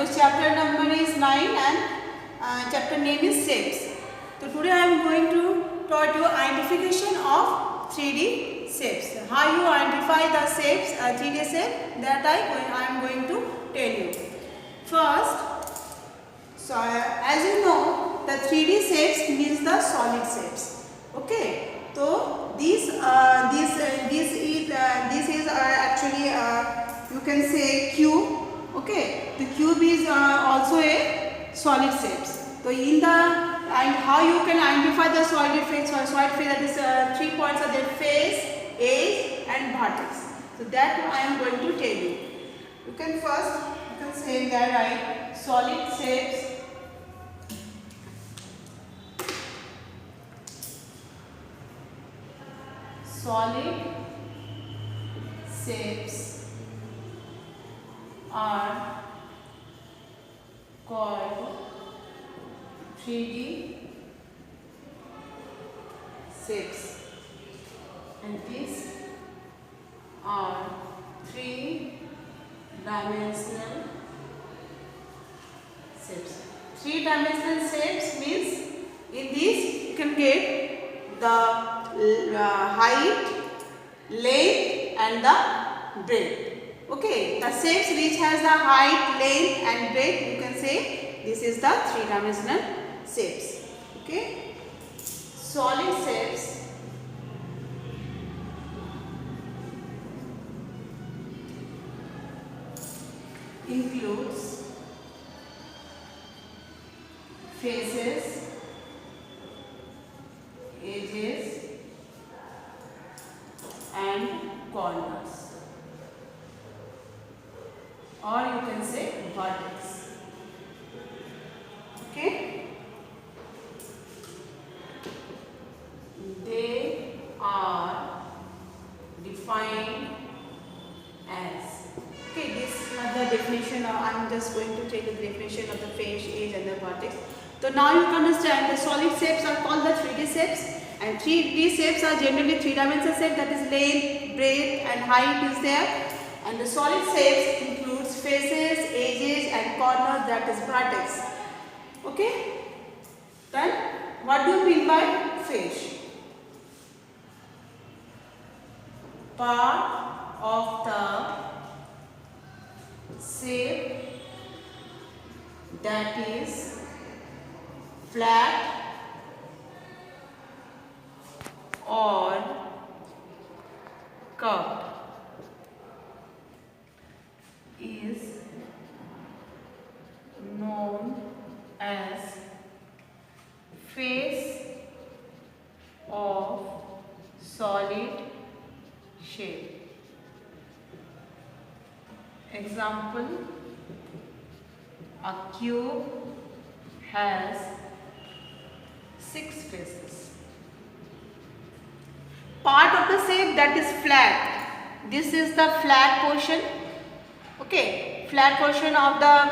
your chapter number is 9 and chapter name is shapes. So today I am going to taught you identification of 3D shapes. How you identify the shapes, 3D shape, that I am going to tell you. First, so as you know, the 3D shapes means the solid shapes. Okay. So these is actually you can say cube. Okay, the cube is also a solid shapes. So in the and how you can identify the solid face that is 3 points are their face, edge and vertex. So that I am going to tell you. You can say that right solid shapes. Solid shapes are called 3D shapes, and these are 3-dimensional shapes. 3-dimensional shapes means in this you can get the height, length and the breadth. Okay, the shapes which has the height, length and breadth, you can say this is the 3-dimensional shapes. Okay, solid shapes includes faces, edges and corners, or you can say vertex. Okay, they are defined as, okay, this is the definition of, I am just going to take the definition of the face, edge and the vertex. So now you can understand the solid shapes are called the 3D shapes. And 3D shapes are generally 3-dimensional shape, that is length, breadth and height is there. And the solid shapes includes faces, edges and corners, that is vertex. Okay. Then what do you mean by face? Part of the shape that is flat or curved is known as face of solid shape. Example, a cube has 6 faces. Part of the shape that is flat, this is the flat portion. Okay, flat portion of the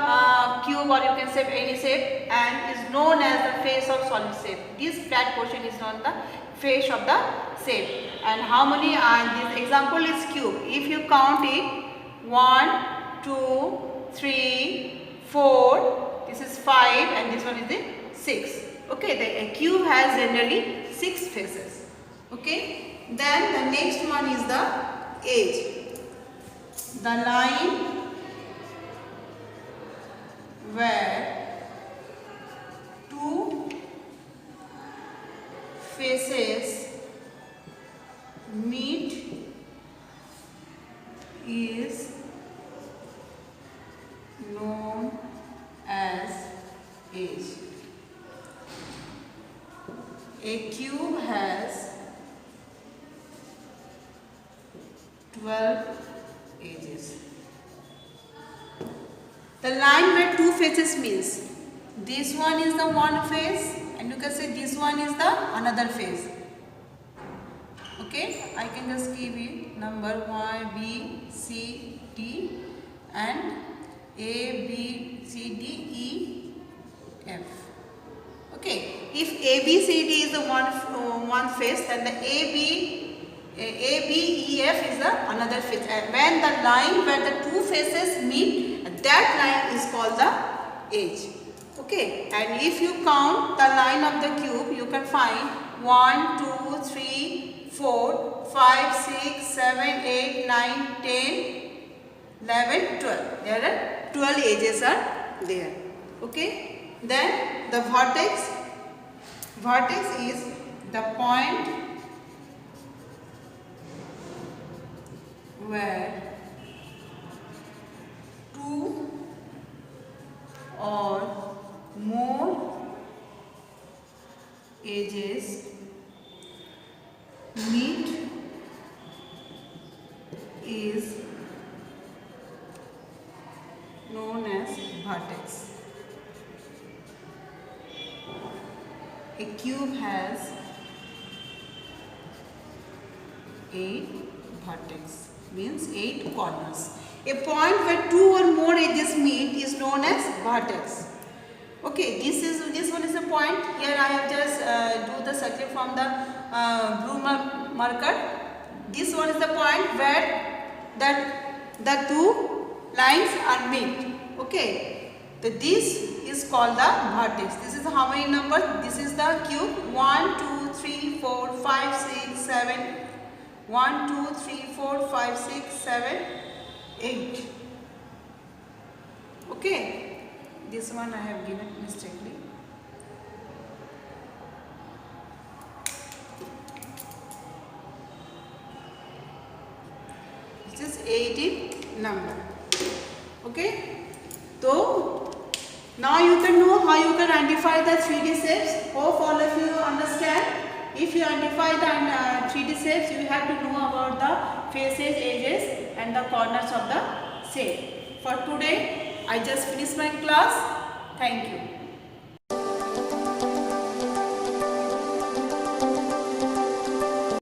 cube, or you can say any shape, and is known as the face of solid shape. This flat portion is known the face of the shape. And how many this example is cube. If you count it, 1, 2, 3, 4, this is 5 and this one is the 6. Okay, the cube has generally 6 faces. Okay. Then the next one is the edge. The line where 2 faces meet is known as edge. A cube has 12 edges. The line where 2 faces means this one is the one face and you can say this one is the another face. Okay, I can just give it number Y, B, C, D and A, B, C, D, E, F. Okay, if A, B, C, D is the one face, then the A, B, E, F is the another face. And when the line where the 2 faces meet, that line is called the edge. Okay, and if you count the line of the cube, you can find 1, 2, 3, 4, 5, 6, 7, 8, 9, 10, 11, 12. There are 12 edges are there. Okay, then the vertex. Vertex is the point where two or more edges meet is known as vertex. A cube has 8 vertex, means 8 corners. A point where two or more edges meet is known as vertex. Okay, this one is a point. Here I have just do the circle from the blue marker. This one is the point where the two lines are meet. Okay, so this is called the vertex. This is how many numbers? This is the cube. 1, 2, 3, 4, 5, 6, 7. 1, 2, 3, 4, 5, 6, 7, 8. Okay, this one I have given mistakenly. This is 18 number. Okay, so now you can know how you can identify the 3D shapes. Hope all of you understand. If you identify the 3D shapes, you have to know about the faces, edges and the corners of the shape. For today, I just finished my class. Thank you.